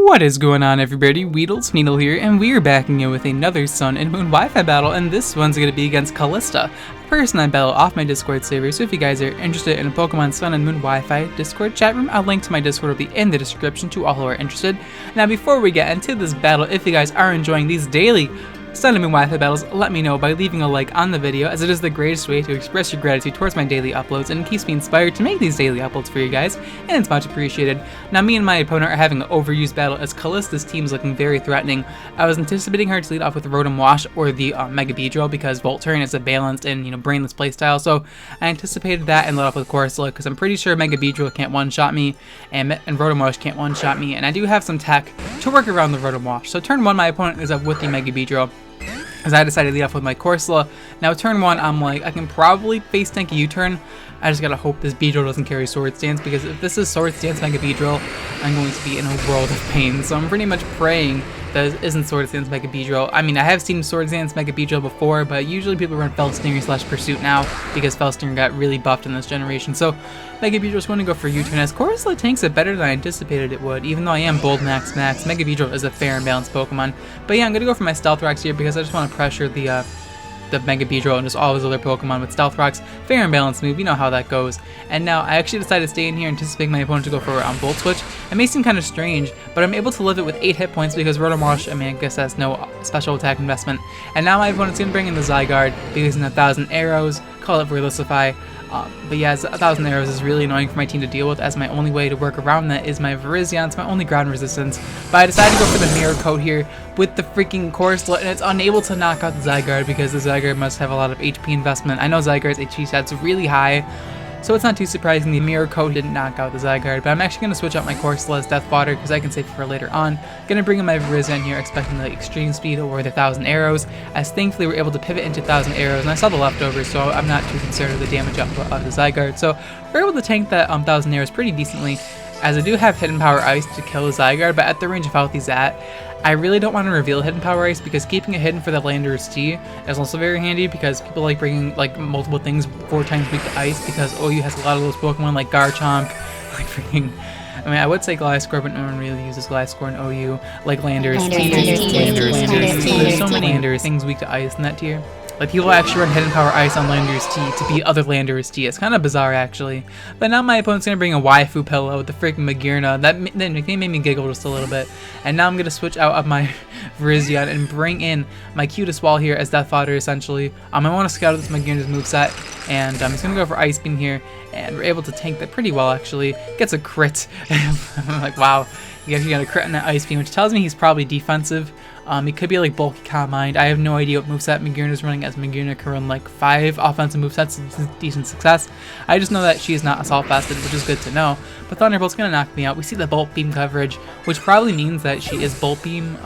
What is going on, everybody? WeedleTwineedle here, and we are backing in with another Sun and Moon Wi-Fi battle, and this one's going to be against Calista, a person I battle off my Discord server. So if you guys are interested in a Pokemon Sun and Moon Wi-Fi Discord chat room, a link to my Discord will be in the description to all who are interested. Now, before we get into this battle, if you guys are enjoying these daily Sun and Moon Wi-Fi battles, let me know by leaving a like on the video, as it is the greatest way to express your gratitude towards my daily uploads and keeps me inspired to make these daily uploads for you guys, and it's much appreciated. Now, me and my opponent are having an overused battle as Calista's team is looking very threatening. I was anticipating her to lead off with Rotom Wash or the Mega Beedrill because Volt Turn is a balanced and brainless playstyle, so I anticipated that and led off with Corsola because I'm pretty sure Mega Beedrill can't one-shot me and Rotom Wash can't one-shot me, and I do have some tech to work around the Rotom Wash. So turn 1, my opponent is up with the Mega Beedrill, as I decided to lead off with my Corsola. Now turn 1, I'm like, I can probably face tank a U-turn. I just gotta hope this Beedrill doesn't carry Sword Stance, because if this is Sword Stance Mega Beedrill, I'm going to be in a world of pain. So I'm pretty much praying that it isn't Sword Stance Mega Beedrill. I mean, I have seen Sword Stance Mega Beedrill before, but usually people run Felstinger / Pursuit now, because Felstinger got really buffed in this generation. So Mega Beedrill's going to go for U-turn, as Corsola tanks it better than I anticipated it would. Even though I am Bold Max, Mega Beedrill is a fair and balanced Pokemon. But yeah, I'm going to go for my Stealth Rocks here, because I just want to pressure the Mega Beedrill and just all his other Pokemon with Stealth Rocks. Fair and balanced move, you know how that goes. And now I actually decided to stay in here, anticipating my opponent to go for Volt Switch. It may seem kind of strange, but I'm able to live it with 8 hit points because Rotom Wash, I guess that's no special attack investment. And now my opponent's going to bring in the Zygarde because in 1,000 arrows, call it Relisify. But yeah, 1,000 arrows is really annoying for my team to deal with, as my only way to work around that is my Virizion. It's my only ground resistance. But I decided to go for the Mirror Coat here with the freaking Corsola, and it's unable to knock out the Zygarde because the Zygarde must have a lot of HP investment. I know Zygarde's HP stat's really high, so it's not too surprising the Mirror Coat didn't knock out the Zygarde. But I'm actually going to switch out my Corsola's Death Fodder because I can save it for later on. Going to bring in my Virizion here, expecting the Extreme Speed over the 1,000 arrows, as thankfully we're able to pivot into 1,000 arrows, and I saw the leftovers, so I'm not too concerned with the damage of the Zygarde. So we're able to tank that 1,000 arrows pretty decently, as I do have Hidden Power Ice to kill the Zygarde, but at the range of health he's at, I really don't want to reveal Hidden Power Ice, because keeping it hidden for the Landorus-T is also very handy, because people like bringing multiple things 4 times weak to Ice, because OU has a lot of those Pokemon like Garchomp, like freaking, I would say Gliscor, but no one really uses Gliscor in OU, like Landorus-T. There's so many Landorus things weak to Ice in that tier. Like, people actually run Hidden Power Ice on Landorus-T to beat other Landorus-T. It's kind of bizarre, actually. But now my opponent's going to bring a Waifu Pillow with the freaking Magearna. That nickname made me giggle just a little bit. And now I'm going to switch out of my Virizion and bring in my cutest wall here as Death Fodder, essentially. I want to scout out this Magearna's moveset, and I'm just going to go for Ice Beam here. And we're able to tank that pretty well, actually. Gets a crit. I'm like, wow. He actually got a crit on that Ice Beam, which tells me he's probably defensive. He could be like Bulky Calm Mind. I have no idea what moveset Magearna is running, as Magearna can run like 5 offensive movesets with decent success. I just know that she is not Assault Vested, which is good to know. But Thunderbolt's going to knock me out. We see the Bolt Beam coverage, which probably means that she is Bolt Beam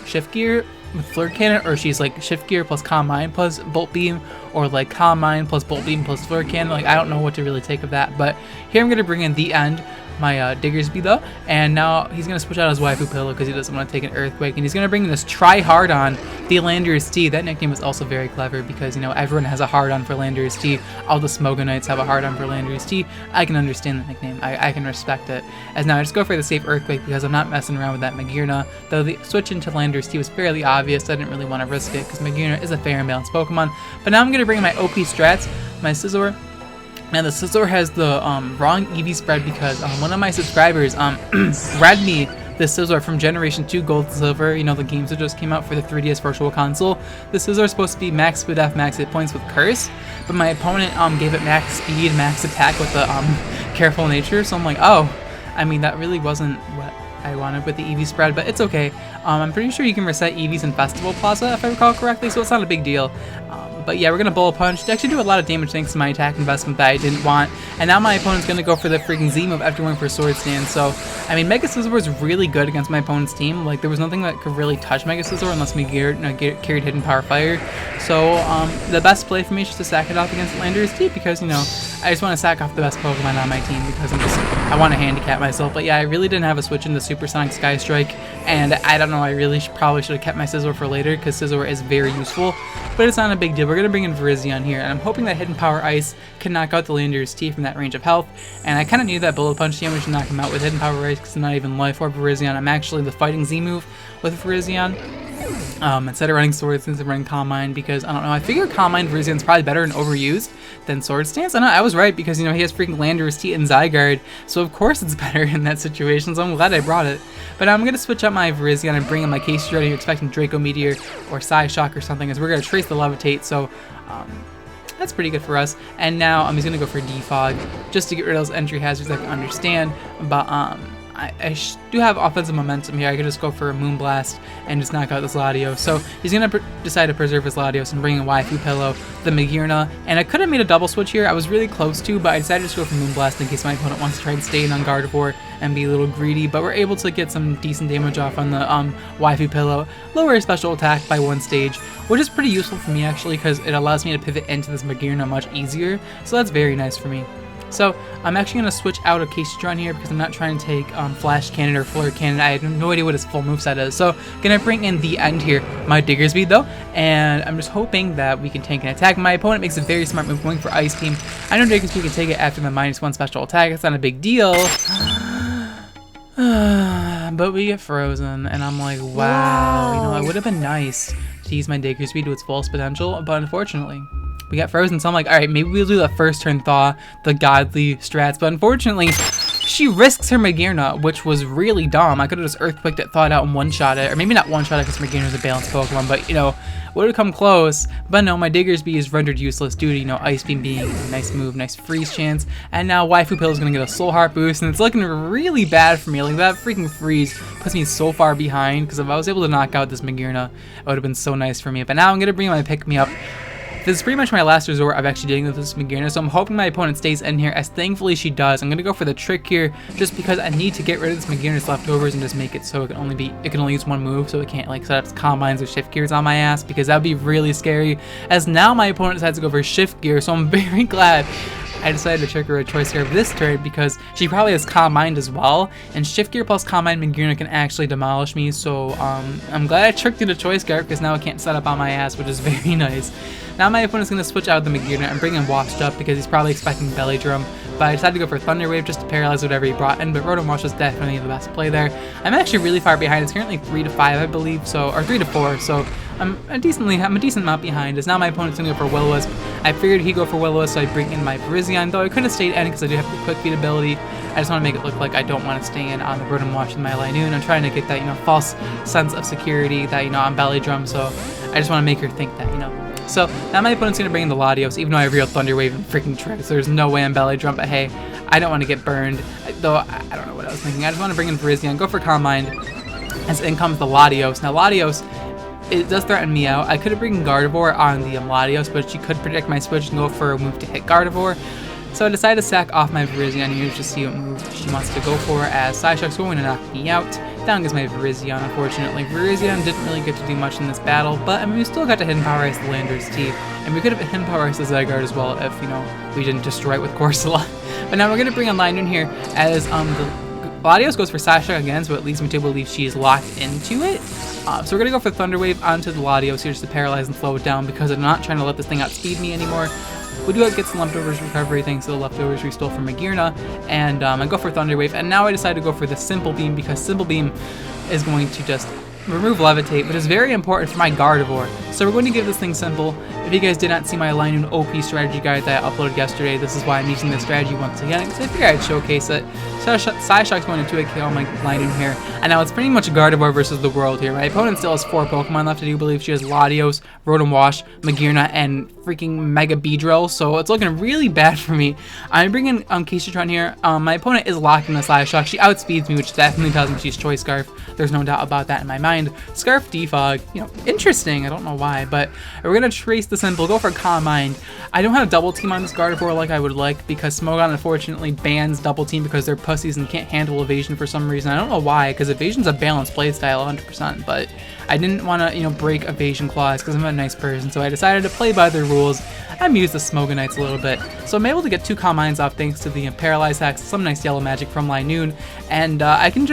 Shift Gear with Flirt Cannon, or she's like Shift Gear plus Calm Mind plus Bolt Beam, or like Calm Mind plus Bolt Beam plus Flirt Cannon. Like, I don't know what to really take of that. But here I'm going to bring in the end, my Diggersby though, and now he's going to switch out his Waifu Pillow because he doesn't want to take an Earthquake, and he's going to bring in this Try Hard On the Landorus-T. That nickname is also very clever because, everyone has a hard on for Landorus-T. All the Smogonites have a hard on for Landorus-T. I can understand that nickname. I can respect it. As now I just go for the safe Earthquake because I'm not messing around with that Magearna, though the switch into Landorus-T was fairly obvious. I didn't really want to risk it because Magearna is a fair and balanced Pokemon. But now I'm going to bring in my OP strats, my Scizor. Now the Scizor has the wrong EV spread because one of my subscribers read me the Scizor from Generation 2 Gold and Silver, the games that just came out for the 3DS Virtual Console. The Scizor is supposed to be max speed F, max hit points with Curse, but my opponent gave it max speed, max attack with the Careful Nature, so I'm like, oh, that really wasn't what I wanted with the EV spread, but it's okay. I'm pretty sure you can reset EVs in Festival Plaza, if I recall correctly, so it's not a big deal. But yeah, we're going to Bullet Punch to actually do a lot of damage thanks to my attack investment that I didn't want. And now my opponent's going to go for the freaking Z move after going for Sword Stance. So, Mega Scizor is really good against my opponent's team. Like, there was nothing that could really touch Mega Scizor unless Magearna carried Hidden Power Fire. So, the best play for me is just to sack it off against Landorus-T because, I just want to sack off the best Pokemon on my team because I want to handicap myself. But yeah, I really didn't have a switch into Supersonic Sky Strike, and I don't know, I really probably should have kept my Scizor for later because Scizor is very useful, but it's not a big deal. We're going to bring in Virizion here, and I'm hoping that Hidden Power Ice can knock out the Landorus-T from that range of health, and I kind of need that Bullet Punch damage to knock him out with Hidden Power Ice because I'm not even Life Orb Virizion. I'm actually the Fighting Z move with Virizion. Instead of running Sword Stance, I'm running Calm Mind because, I don't know, I figure Calm Mind Virizion's probably better and overused than Sword Stance. I know, I was right because, you know, he has freaking Landorus-T and Zygarde, so of course it's better in that situation, so I'm glad I brought it. But I'm going to switch up my Virizion and bring in my Calista here, expecting Draco Meteor or Psyshock or something, as we're going to trace the Levitate, so that's pretty good for us. And now I'm just going to go for Defog just to get rid of those entry hazards I can understand, but I do have offensive momentum here. I could just go for a Moonblast and just knock out this Latios. So he's going to decide to preserve his Latios and bring in Waifu Pillow, the Magearna, and I could have made a double switch here. I was really close to, but I decided to just go for Moonblast in case my opponent wants to try and stay in on Gardevoir and be a little greedy, but we're able to get some decent damage off on the Waifu Pillow, lower his special attack by 1 stage, which is pretty useful for me actually because it allows me to pivot into this Magearna much easier, so that's very nice for me. So I'm actually going to switch out of Calista here because I'm not trying to take Flash Cannon or Flare Cannon. I have no idea what his full moveset is. So going to bring in the end here, my Diggersby though, and I'm just hoping that we can tank an attack. My opponent makes a very smart move going for Ice Beam. I know Diggersby can take it after the -1 special attack. It's not a big deal. But we get frozen, and I'm like, wow, you know, it would have been nice to use my Diggersby to its fullest potential, but unfortunately, we got frozen, so I'm like, alright, maybe we'll do the first turn thaw, the godly strats, but unfortunately, she risks her Magearna, which was really dumb. I could have just Earthquaked it, thawed out, and one-shot it, or maybe not one-shot it because Magearna's a balanced Pokemon, but, you know, would have come close, but no, my Diggersby is rendered useless due to, you know, Ice Beam being a nice move, nice freeze chance, and now Waifu Pill is going to get a Soul Heart boost, and it's looking really bad for me. Like, that freaking freeze puts me so far behind, because if I was able to knock out this Magearna, it would have been so nice for me, but now I'm going to bring my pick-me-up. This is pretty much my last resort of actually dealing with this Magearna, so I'm hoping my opponent stays in here, as thankfully she does. I'm going to go for the trick here, just because I need to get rid of this Magearna's leftovers and just make it so it can only use one move, so it can't like set up Calm Minds or Shift Gears on my ass, because that would be really scary, as now my opponent decides to go for Shift Gear, so I'm very glad I decided to trick her a Choice Scarf this turn because she probably has Calm Mind as well, and Shift Gear plus Calm Mind Magearna can actually demolish me, so I'm glad I tricked her to Choice Scarf because now it can't set up on my ass, which is very nice. Now my opponent's going to switch out the Magearna and bring in Washed Up because he's probably expecting Belly Drum, but I decided to go for Thunder Wave just to paralyze whatever he brought in, but Rotom Wash was definitely the best play there. I'm actually really far behind. It's currently 3-5, I believe, so, or 3-4, so I'm a decent amount behind, as now my opponent's going to go for Will-O-Wisp. I figured he'd go for Will-O-Wisp, so I bring in my Virizion, though I could have stayed in because I do have the Quick Feet ability. I just want to make it look like I don't want to stay in on the Rotom Wash in my Linoon. I'm trying to get that, you know, false sense of security that, you know, I'm Belly Drum, so I just want to make her think that, you know. So now my opponent's going to bring in the Latios, even though I have real Thunder Wave and freaking tricks. There's no way I'm Belly Drum, but hey, I don't want to get burned, though I don't know what I was thinking. I just want to bring in Virizion, go for Calm Mind, as in comes the Latios. Now Latios, it does threaten me out. I could have bring Gardevoir on the Latios, but she could predict my switch and go for a move to hit Gardevoir. So I decided to sack off my Virizion here to see what move she wants to go for, as Psyshock's going to knock me out. Down goes my Virizion, unfortunately. Virizion didn't really get to do much in this battle, but I mean, we still got to Hidden Power Ice the Landorus-T, and we could have Hidden Power Ice the Zygarde as well if, you know, we didn't destroy it with Corsola. But now we're going to bring on Linoon here, as the Latios goes for Psyshock again, so it leads me to believe she is locked into it. So we're going to go for Thunder Wave onto the Latios here just to paralyze and slow it down, because I'm not trying to let this thing outspeed me anymore. We do get some leftovers recovery thanks to the leftovers we stole from Magearna, and I go for Thunder Wave, and now I decide to go for the Simple Beam because Simple Beam is going to just remove Levitate, but it's very important for my Gardevoir. So we're going to give this thing Simple. If you guys did not see my Linoon OP strategy guide that I uploaded yesterday, this is why I'm using this strategy once again, because I figured I'd showcase it. Psyshock's going to 2 KO my Linoon here, and now it's pretty much Gardevoir versus the world here. My opponent still has 4 Pokemon left. I do believe she has Latios, Rotom Wash, Magearna, and freaking Mega Beedrill, so it's looking really bad for me. I'm bringing Calista here. My opponent is locked in the Psyshock. She outspeeds me, which definitely tells me she's Choice Scarf. There's no doubt about that in my mind. Scarf Defog, you know, interesting. I don't know why, but we're going to trace the the simple, go for Calm Mind. I don't have double team on this Gardevoir like I would like because Smogon unfortunately bans double team because they're pussies and can't handle evasion for some reason. I don't know why, because evasion's a balanced playstyle 100%, but I didn't want to, break evasion clause because I'm a nice person, so I decided to play by their rules and use the Smogonites a little bit. So I'm able to get 2 Calm Minds off thanks to the Paralyze hacks, some nice yellow magic from Linoon, and I can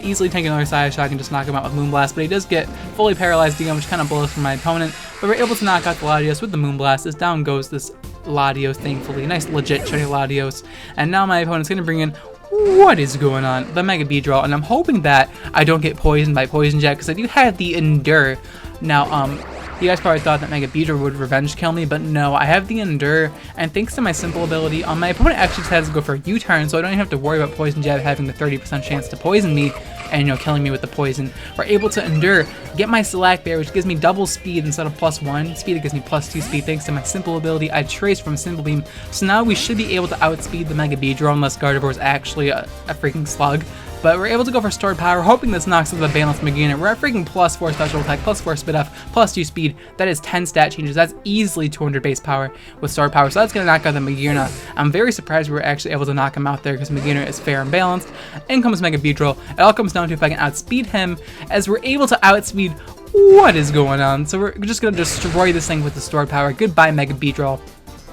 easily take another side shot and just knock him out with Moonblast, but he does get fully paralyzed again, which kind of blows for my opponent. But we're able to knock out the Latios with the Moonblast. As down goes this Latios, thankfully. Nice, legit, shiny Latios. And now my opponent's going to bring in, what is going on? The Mega Beedrill. And I'm hoping that I don't get poisoned by Poison Jet, because I do have the Endure. Now, you guys probably thought that Mega Beedrill would revenge kill me, but no, I have the Endure, and thanks to my simple ability, my opponent actually just has to go for a U-turn, so I don't even have to worry about Poison Jab having a 30% chance to poison me, and killing me with the poison. We're able to Endure, get my Select Bear, which gives me double speed instead of +1 speed. It gives me +2 speed thanks to my simple ability. I trace from Simple Beam, so now we should be able to outspeed the Mega Beedrill unless Gardevoir is actually a freaking slug. But we're able to go for Stored Power, hoping this knocks out the balanced Magearna. We're at freaking +4 special attack, +4 spit off, +2 speed. That is 10 stat changes. That's easily 200 base power with Stored Power, so that's going to knock out the Magearna. I'm very surprised we were actually able to knock him out there because Magearna is fair and balanced. In comes Mega Beedrill. It all comes down to if I can outspeed him, as we're able to outspeed. What is going on? So we're just going to destroy this thing with the Stored Power. Goodbye, Mega Beedrill.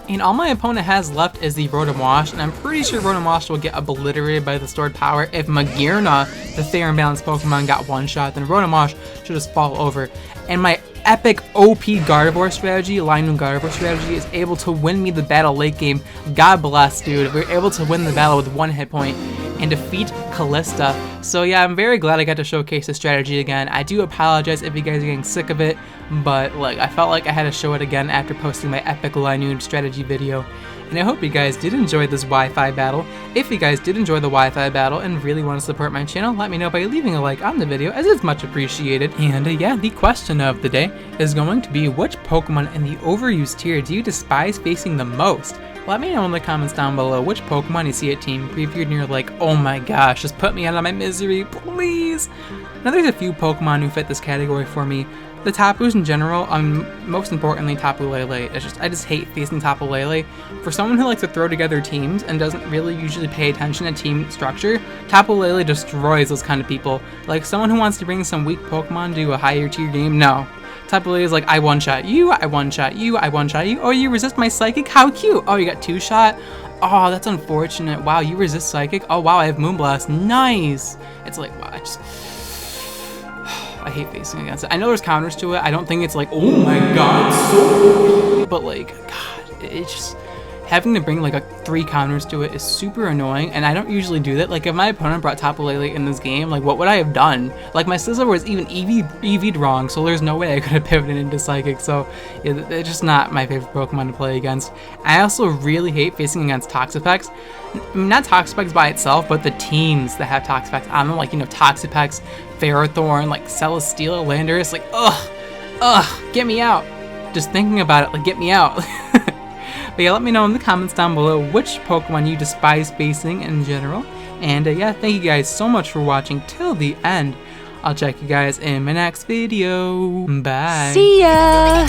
And all my opponent has left is the Rotom Wash, and I'm pretty sure Rotom Wash will get obliterated by the Stored Power. If Magearna, the fair and balanced Pokemon, got one shot, then Rotom Wash should just fall over. And my epic OP Gardevoir strategy, Linoon Gardevoir strategy, is able to win me the battle late game. God bless, dude. We're able to win the battle with 1 hit point and defeat Calista. So yeah, I'm very glad I got to showcase this strategy again. I do apologize if you guys are getting sick of it, but I felt like I had to show it again after posting my epic Linoon strategy video. And I hope you guys did enjoy this Wi-Fi battle. If you guys did enjoy the Wi-Fi battle and really want to support my channel, let me know by leaving a like on the video, as it's much appreciated. And yeah, the question of the day is going to be, which Pokemon in the overused tier do you despise facing the most? Let me know in the comments down below which Pokemon you see at Team Previewed and you're like, oh my gosh, just put me out of my misery, please. Now there's a few Pokemon who fit this category for me. The Tapus in general, most importantly Tapu Lele. I just hate facing Tapu Lele. For someone who likes to throw together teams and doesn't really usually pay attention to team structure, Tapu Lele destroys those kind of people. Like someone who wants to bring some weak Pokemon to a higher tier game, no. Tapu Lele is like, I one-shot you, I one-shot you, I one-shot you. Oh, you resist my Psychic? How cute! Oh, you got 2-shot? Oh, that's unfortunate. Wow, you resist Psychic? Oh, wow, I have Moonblast. Nice! It's like, wow, I hate facing against it. I know there's counters to it. I don't think it's like, oh my god, so, but god, it's just, having to bring 3 counters to it is super annoying, and I don't usually do that. If my opponent brought Tapu Lele in this game, what would I have done? My Sizzler was even EV'd wrong, so there's no way I could have pivoted into Psychic, so yeah, it's just not my favorite Pokemon to play against. I also really hate facing against Toxapex. Not Toxapex by itself, but the teams that have Toxapex on them, Toxapex, Ferrothorn, Celesteela, Landorus, get me out. Just thinking about it, get me out. But yeah, let me know in the comments down below which Pokemon you despise facing in general. And yeah, thank you guys so much for watching till the end. I'll check you guys in my next video. Bye. See ya!